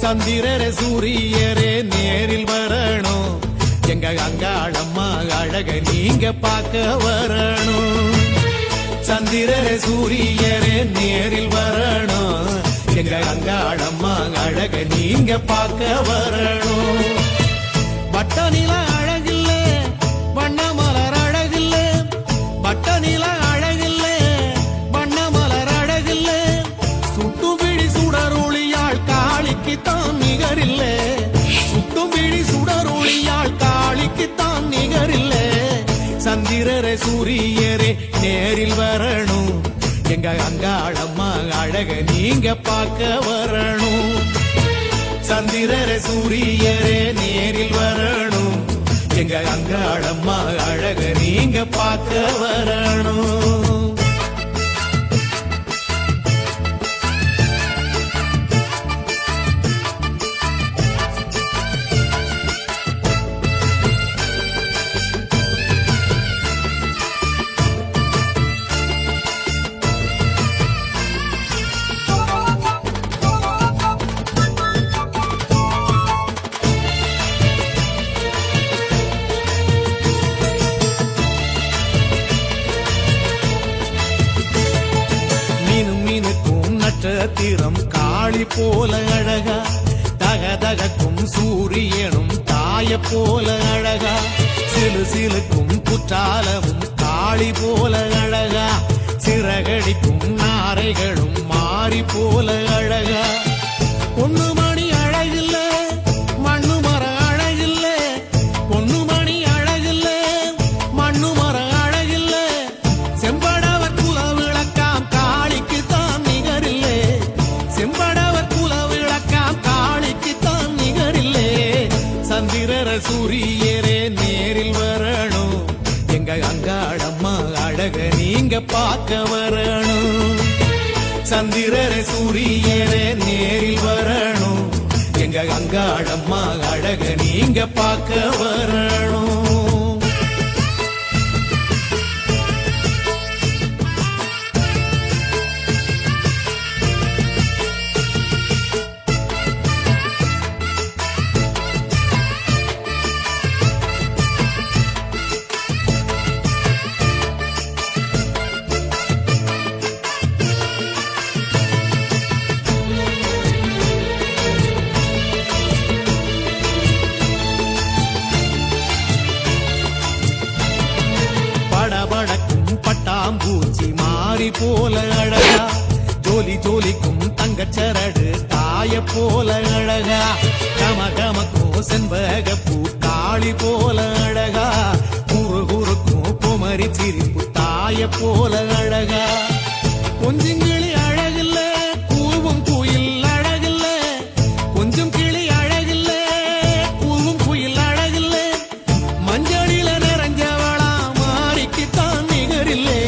சந்திரரே சூரியரே நேரில் வரணும், எங்க அங்காளம்மா அழக நீங்க பார்க்க வரணும். சந்திரரே சூரியரே நேரில் வரணும், எங்க அங்காளம்மா அழக நீங்க பார்க்க வரணும். வட்ட நில அழகில்ல வண்ண மலர் அழகில்ல, வட்ட நில அழகில்ல வண்ண மலர் அழகில்ல, சுட்டுபிடி சுடரொளியாள் காளிக்குத்தான் நிகரில்ல, சுட்டுபிடி சுடரொளியாள் காளிக்குத்தான் நிகரில்ல. சந்திரரே சூரியரே நேரில் வரணும், எங்க அங்காளம்மா அழக நீங்க பார்க்க வரணும். சந்திரரே சூரியரே நேரில் வரணும், எங்க அங்காளம்மா அழக நீங்க பார்க்க வரணும். நட்சத்திரம் காளி போல அழகா, தகதகக்கும் சூரியனும் தாய போல அழகா, சிலு சிலுக்கும் குற்றாலமும் காளி போல அழகா, சிறகடிக்கும் நாரைகளும் மாறி போல அழகா. பொண்ணு மணி அழகில்ல மண்ணு மர அழகில்ல, பொண்ணு மணி அழகில்ல மண்ணு மர அழகில்ல, செம்படவர் குல விளக்காம் காளிக்கு தான் நிகரில்லே, செம்படவர் குல விளக்காம் காளிக்கு தான் நிகரில்லே. சந்திரரே சூரியரே நேரில் வரணும், எங்க அங்காளம்மா அழக நீங்க பார்க்க வரணும். சந்திரரே சூரியரே நேரில் வரணும், எங்க அங்காளம்மா அழக நீங்க பார்க்க வரணும். பட்டாம்பூச்சி மாறி போல அழகா, ஜோலி ஜோலிக்கும் தங்கச்சரடு தாய போல அழகா, கமகமக்கும் செண்பகப்பூ காளி போல அழகா, குறு குறுக்கும் குமரி சிரிப்பு தாய போல அழகா. கொஞ்சம் கிளி அழகில்ல கூவும் குயில் அழகில்ல, கொஞ்சம் கிளி அழகில்ல கூவும் குயில் அழகில்ல, மஞ்சளில நிறைஞ்சவளா மாறிக்குத்தான் நிகரில்லே,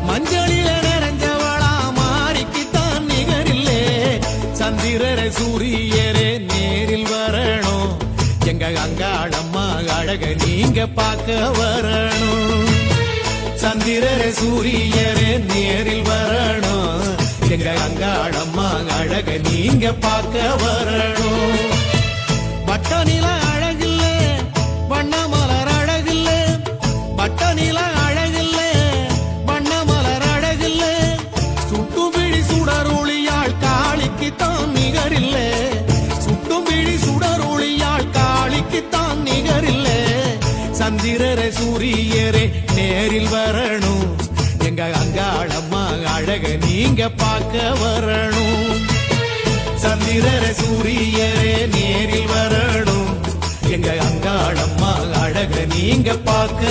மஞ்சளில நிறைஞ்சவளா மாறிக்குத்தான் நிகரில்லே. சந்திரரே சூரியரே நேரில் வரணும், எங்க அங்காளம்மா அழக நீங்க பார்க்க வரணும். சந்திரரே சூரியரே நேரில் வரணும், எங்க அங்காளம்மா அழக நீங்க பார்க்க வரணும். வட்ட நில அழகில்ல வண்ண மலர் அழகில்ல, வட்ட நில அழகில்ல வண்ண மலர் அழகில்ல, சுட்டுபிடி சுடரொளியாள் காளிக்குத்தான் நிகரில்ல, சுட்டுபிடி சுடரொளியாள் காளிக்குத்தான் நிகரில்ல. சந்திரரே சூரியரே நேரில் வரணும், எங்க அங்காளம்மா அழக நீங்க பார்க்க வரணும். சந்திரரே சூரியரே நேரில் வரணும், எங்க அங்காளம்மா அழக நீங்க பார்க்க